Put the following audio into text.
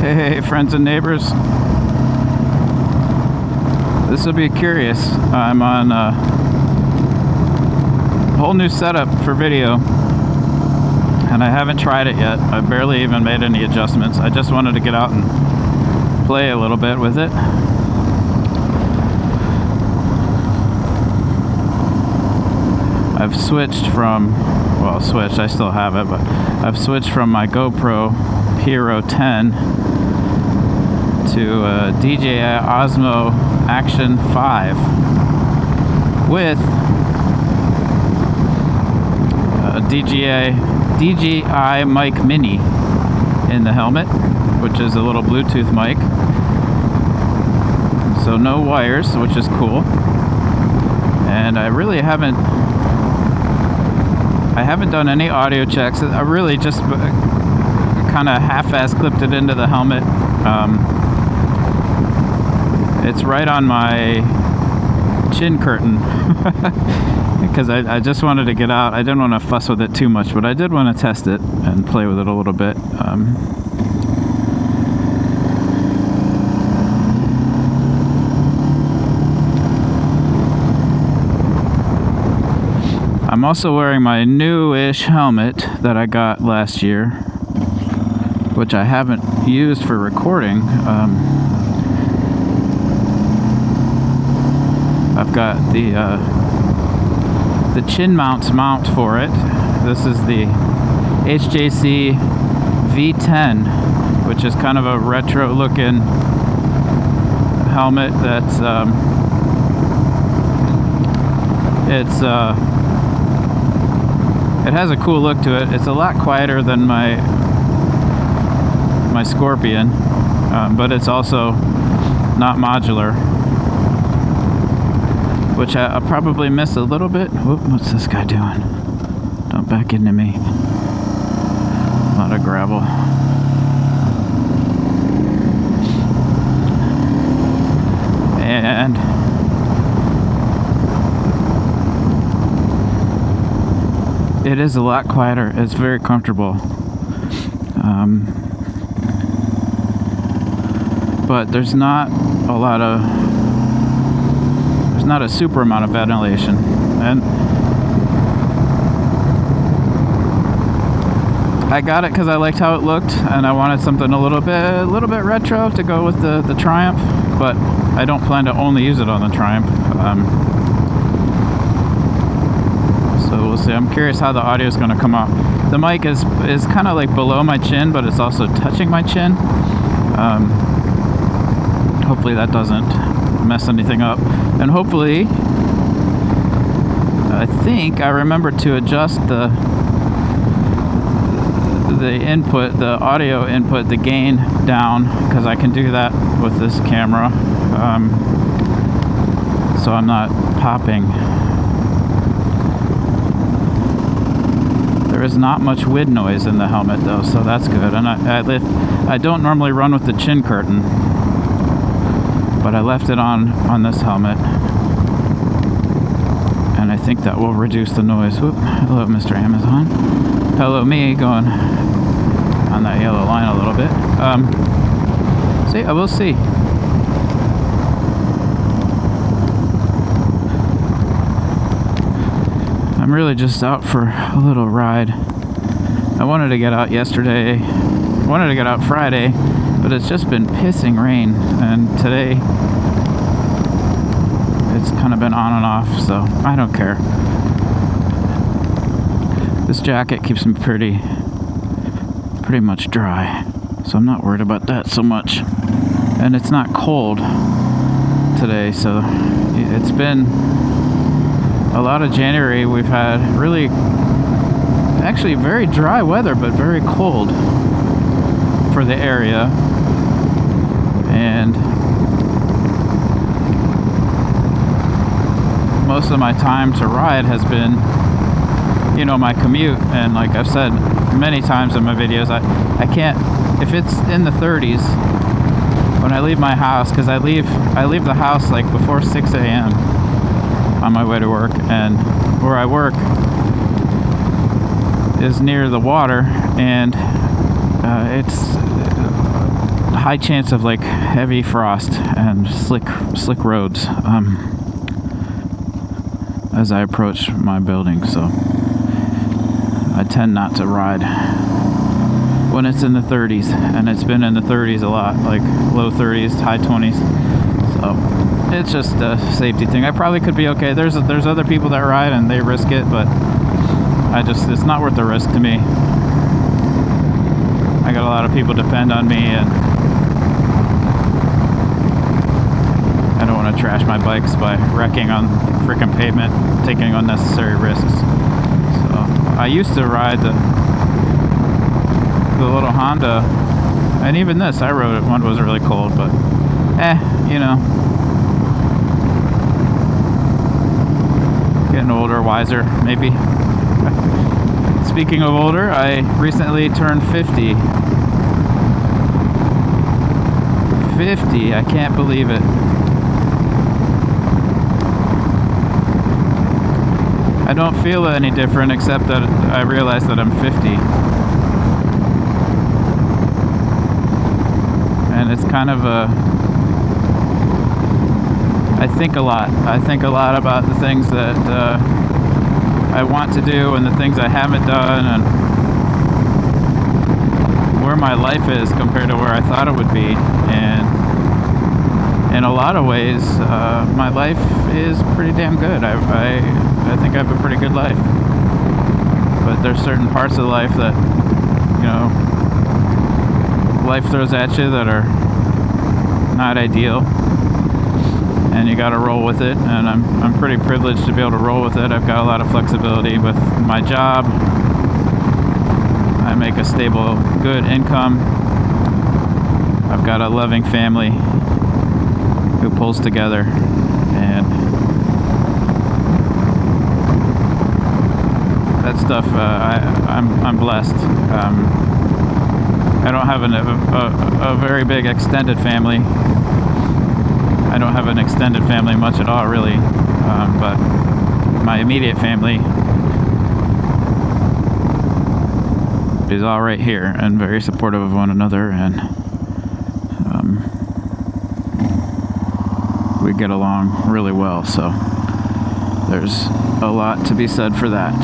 Hey, friends and neighbors. This will be curious. I'm on a whole new setup for video, and I haven't tried it yet. I barely even made any adjustments. I just wanted to get out and play a little bit with it. I've switched from, well, I still have it, but I've switched from my GoPro Hero 10 to DJI Osmo Action 5 with a DJI mic mini in the helmet, which is a little Bluetooth mic. So no wires, which is cool. And I really haven't done any audio checks. I really just kind of half-ass clipped it into the helmet. It's right on my chin curtain because I just wanted to get out. I didn't want to fuss with it too much, but I did want to test it and play with it a little bit. I'm also wearing my new-ish helmet that I got last year, which I haven't used for recording. I've got the chin mount for it. This is the HJC V10, which is kind of a retro-looking helmet. That's it has a cool look to it. It's a lot quieter than my Scorpion, but it's also not modular, which I probably miss a little bit. Whoop, what's this guy doing? Don't back into me. A lot of gravel. And it is a lot quieter. It's very comfortable. But there's not a super amount of ventilation, and I got it because I liked how it looked, and I wanted something a little bit retro to go with the Triumph. But I don't plan to only use it on the Triumph. So we'll see. I'm curious how the audio is going to come out. The mic is kind of like below my chin, but it's also touching my chin. Hopefully that doesn't mess anything up. And hopefully, I think I remembered to adjust the input, the audio input, the gain down, because I can do that with this camera. So I'm not popping. There is not much wind noise in the helmet though, so that's good. And I don't normally run with the chin curtain, but I left it on this helmet, and I think that will reduce the noise. Whoop. Hello, Mr. Amazon. Hello, me, going on that yellow line a little bit. See, I will see. I'm really just out for a little ride. I wanted to get out yesterday. I wanted to get out Friday, but it's just been pissing rain, and today it's kind of been on and off, so I don't care. This jacket keeps me pretty much dry, so I'm not worried about that so much. And it's not cold today, so it's been a lot of January. We've had really, actually very dry weather, but very cold for the area. And most of my time to ride has been, you know, my commute. And like I've said many times in my videos, I can't, if it's in the 30s when I leave my house, because I leave the house like before 6 a.m. on my way to work, and where I work is near the water, and it's high chance of like heavy frost and slick roads as I approach my building, so I tend not to ride when it's in the 30s, and it's been in the 30s a lot, like low 30s, high 20s. So it's just a safety thing. I probably could be okay. There's other people that ride and they risk it, but it's not worth the risk to me. I got a lot of people depend on me, and I don't want to trash my bikes by wrecking on freaking pavement, taking unnecessary risks. So I used to ride the little Honda, and even this, I rode it when it was really cold, but you know, getting older, wiser, maybe. Speaking of older, I recently turned 50. 50, I can't believe it. I don't feel any different, except that I realize that I'm 50. And it's kind of I think a lot. I think a lot about the things that I want to do and the things I haven't done, and where my life is compared to where I thought it would be. And in a lot of ways, my life is pretty damn good. I think I have a pretty good life. But there's certain parts of life that, you know, life throws at you that are not ideal, and you got to roll with it. And I'm pretty privileged to be able to roll with it. I've got a lot of flexibility with my job. I make a stable, good income. I've got a loving family who pulls together, and that stuff, I'm blessed. I don't have a very big extended family. I don't have an extended family much at all, really, but my immediate family is all right here and very supportive of one another, and we get along really well, so there's a lot to be said for that.